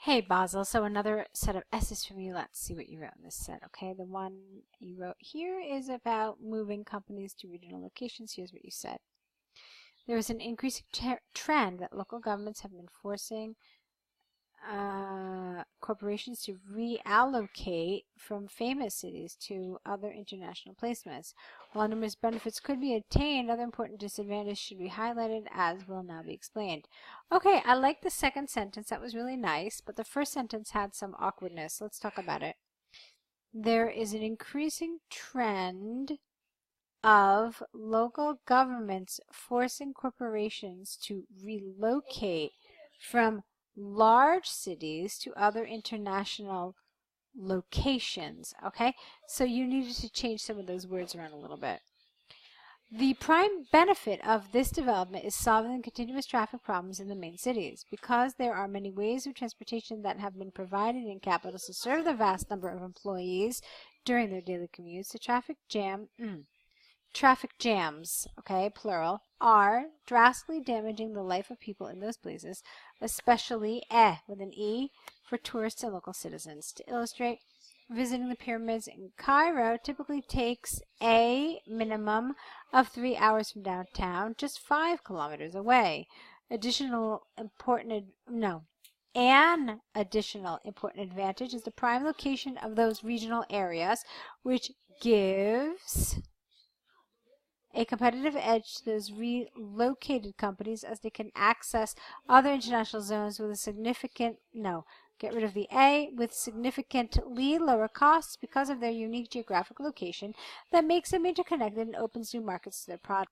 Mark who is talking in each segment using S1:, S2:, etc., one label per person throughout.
S1: Hey Basil, so another set of essays from you. Let's see what you wrote in this set, okay? The one you wrote here is about moving companies to regional locations. Here's what you said. There is an increasing trend that local governments have been forcing corporations to reallocate from famous cities to other international placements. While numerous benefits could be attained, other important disadvantages should be highlighted, as will now be explained. Okay, I like the second sentence. That was really nice, but the first sentence had some awkwardness. Let's talk about it. There is an increasing trend of local governments forcing corporations to relocate from large cities to other international locations. Okay, so you needed to change some of those words around a little bit. The prime benefit of this development is solving the continuous traffic problems in the main cities. Because there are many ways of transportation that have been provided in capitals to serve the vast number of employees during their daily commutes, the traffic jams, okay, plural, are drastically damaging the life of people in those places, especially with an E for tourists and local citizens. To illustrate, visiting the pyramids in Cairo typically takes a minimum of 3 hours from downtown, just 5 kilometers away. An additional important advantage is the prime location of those regional areas, which gives a competitive edge to those relocated companies, as they can access other international zones with a significantly lower costs because of their unique geographic location that makes them interconnected and opens new markets to their product.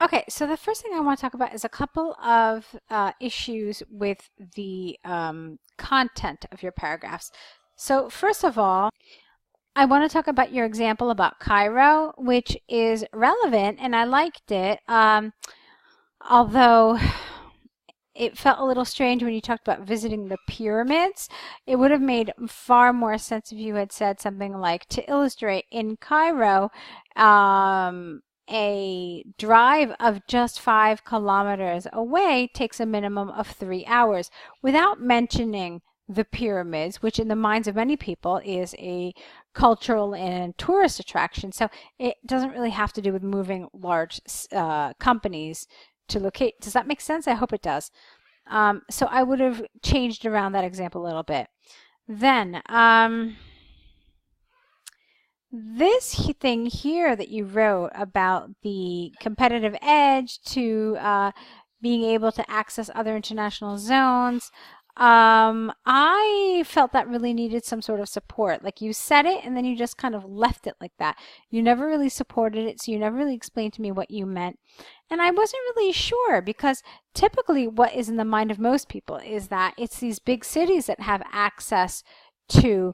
S1: Okay, so the first thing I want to talk about is a couple of issues with the content of your paragraphs. So first of all, I want to talk about your example about Cairo, which is relevant, and I liked it, although it felt a little strange when you talked about visiting the pyramids. It would have made far more sense if you had said something like, to illustrate, in Cairo, a drive of just 5 kilometers away takes a minimum of 3 hours, without mentioning the pyramids, which in the minds of many people is a cultural and tourist attraction. So it doesn't really have to do with moving large companies to locate. Does that make sense? I hope it does. So I would have changed around that example a little bit. Then this thing here that you wrote about the competitive edge to being able to access other international zones, I felt that really needed some sort of support. Like, you said it and then you just kind of left it like that. You never really supported it, so you never really explained to me what you meant. And I wasn't really sure, because typically what is in the mind of most people is that it's these big cities that have access to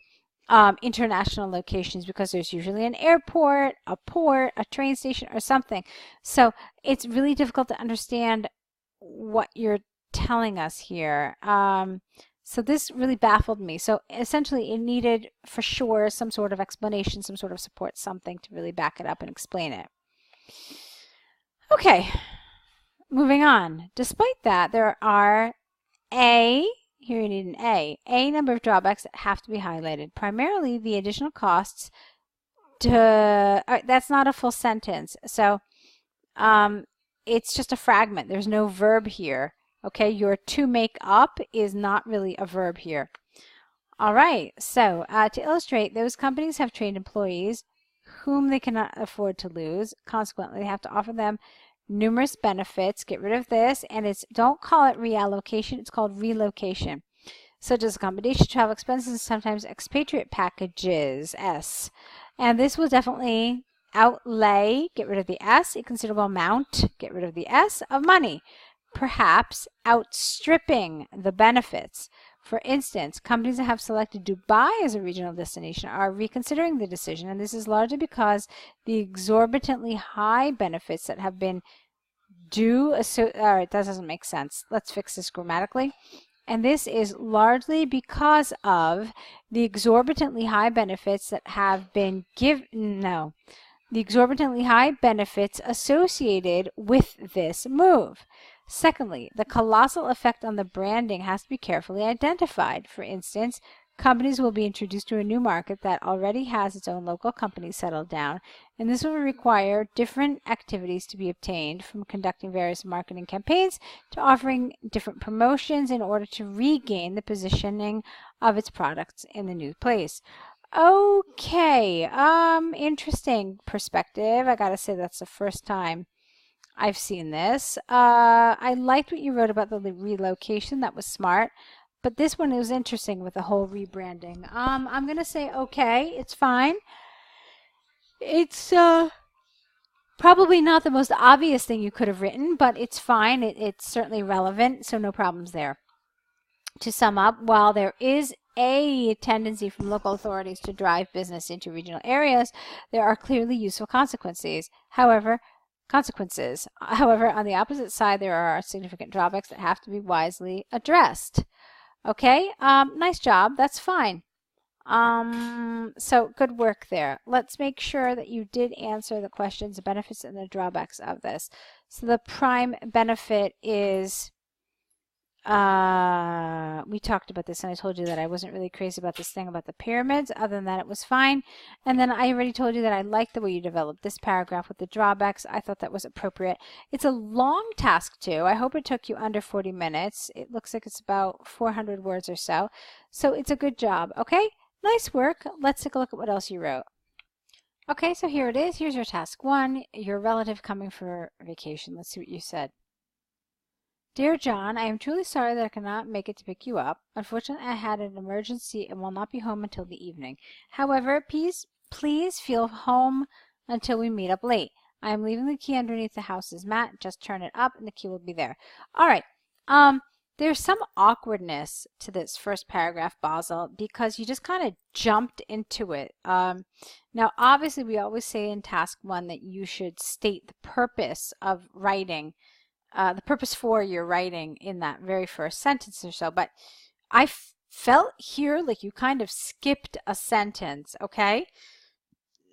S1: international locations, because there's usually an airport, a port, a train station, or something. So it's really difficult to understand what you're telling us here. So this really baffled me. So essentially it needed for sure some sort of explanation, some sort of support, something to really back it up and explain it. Okay, moving on. Despite that, there are here you need an A number of drawbacks that have to be highlighted. Primarily the additional costs to, that's not a full sentence. So it's just a fragment. There's no verb here. Okay, your to make up is not really a verb here. All right, so to illustrate, those companies have trained employees whom they cannot afford to lose. Consequently, they have to offer them numerous benefits. Get rid of this, and don't call it reallocation, it's called relocation. Such as accommodation, travel expenses, and sometimes expatriate packages, S. And this will definitely outlay, get rid of the S, a considerable amount, get rid of the S, of money, perhaps outstripping the benefits. For instance, companies that have selected Dubai as a regional destination are reconsidering the decision, and this is largely because the exorbitantly high benefits that have been that doesn't make sense. Let's fix this grammatically. And this is largely because of the exorbitantly high benefits that have been the exorbitantly high benefits associated with this move. Secondly, the colossal effect on the branding has to be carefully identified. For instance, companies will be introduced to a new market that already has its own local companies settled down, and this will require different activities to be obtained, from conducting various marketing campaigns to offering different promotions in order to regain the positioning of its products in the new place. Okay, interesting perspective. I gotta say that's the first time I've seen this. I liked what you wrote about the relocation. That was smart. But this one was interesting with the whole rebranding. I'm going to say, okay, it's fine. It's probably not the most obvious thing you could have written, but it's fine. It's certainly relevant, so no problems there. To sum up, while there is a tendency from local authorities to drive business into regional areas, there are clearly useful consequences. However, on the opposite side, there are significant drawbacks that have to be wisely addressed. Okay, nice job. That's fine. So good work there. Let's make sure that you did answer the questions, the benefits and the drawbacks of this. So the prime benefit is, we talked about this and I told you that I wasn't really crazy about this thing about the pyramids. Other than that, it was fine. And then I already told you that I liked the way you developed this paragraph with the drawbacks. I thought that was appropriate. It's a long task too. I hope it took you under 40 minutes. It looks like it's about 400 words or so. So it's a good job. Okay, nice work. Let's take a look at what else you wrote. Okay, so here it is. Here's your task 1. Your relative coming for vacation. Let's see what you said. Dear John, I am truly sorry that I cannot make it to pick you up. Unfortunately, I had an emergency and will not be home until the evening. However, please feel home until we meet up late. I am leaving the key underneath the house's mat. Just turn it up and the key will be there. All right. There's some awkwardness to this first paragraph, Bassel, because you just kind of jumped into it. Now, obviously, we always say in task 1 that you should state the purpose of writing. The purpose for your writing in that very first sentence or so, but I felt here like you kind of skipped a sentence, okay?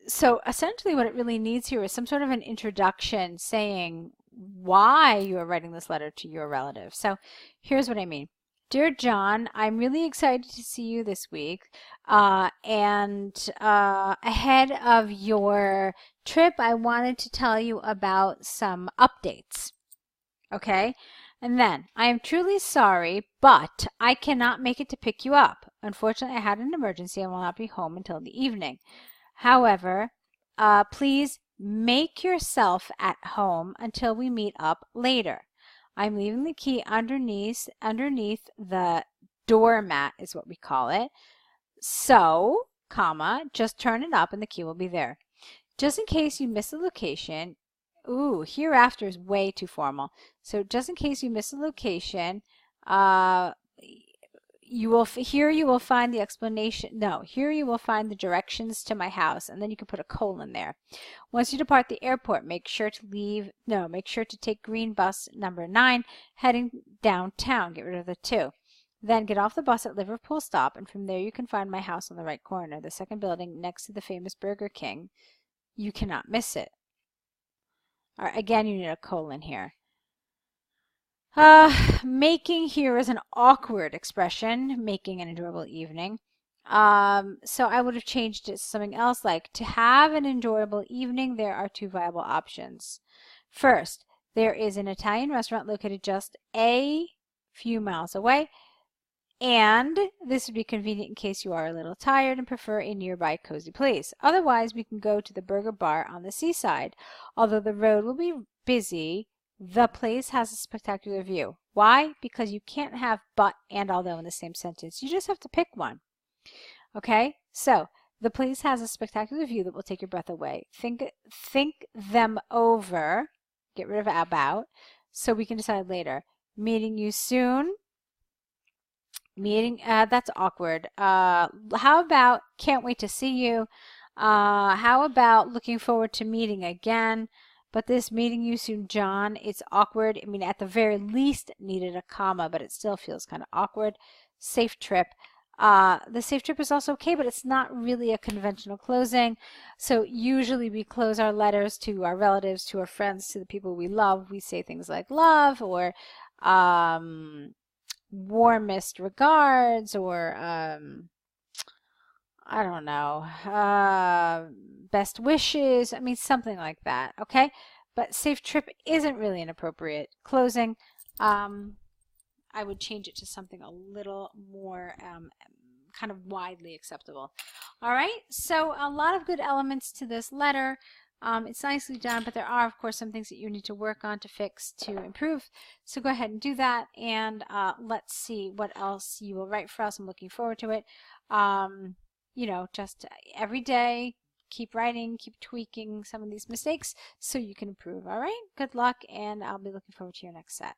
S1: So essentially what it really needs here is some sort of an introduction saying why you are writing this letter to your relative. So here's what I mean. Dear John, I'm really excited to see you this week, and ahead of your trip, I wanted to tell you about some updates. Okay, and then, I am truly sorry, but I cannot make it to pick you up. Unfortunately, I had an emergency and will not be home until the evening. However, please make yourself at home until we meet up later. I'm leaving the key underneath the doormat is what we call it. So, comma, just turn it up and the key will be there. Just in case you miss the location, ooh, hereafter is way too formal. So just in case you miss a location, you will find the explanation. No, here you will find the directions to my house, and then you can put a colon there. Once you depart the airport, make sure to take green bus number 9 heading downtown. Get rid of the 2. Then get off the bus at Liverpool stop, and from there you can find my house on the right corner, the second building next to the famous Burger King. You cannot miss it. All right, again, you need a colon here. Making here is an awkward expression, making an enjoyable evening. So I would have changed it to something else like, to have an enjoyable evening, there are 2 viable options. First, there is an Italian restaurant located just a few miles away, and this would be convenient in case you are a little tired and prefer a nearby cozy place. Otherwise, we can go to the burger bar on the seaside. Although the road will be busy, the place has a spectacular view. Why? Because you can't have but and although in the same sentence. You just have to pick one. Okay? So, the place has a spectacular view that will take your breath away. Think them over. Get rid of about, so we can decide later. Meeting you soon. That's awkward. How about can't wait to see you? How about looking forward to meeting again? But this meeting you soon, John, it's awkward. I mean, at the very least needed a comma, but it still feels kind of awkward. Safe trip. The safe trip is also okay, but it's not really a conventional closing. So usually we close our letters to our relatives, to our friends, to the people we love. We say things like love, or warmest regards, or I don't know, best wishes. I mean, something like that, okay? But safe trip isn't really an appropriate closing. I would change it to something a little more kind of widely acceptable. All right, so a lot of good elements to this letter. It's nicely done, but there are, of course, some things that you need to work on, to fix, to improve. So go ahead and do that, and let's see what else you will write for us. I'm looking forward to it. You know, just every day, keep writing, keep tweaking some of these mistakes so you can improve. All right, good luck, and I'll be looking forward to your next set.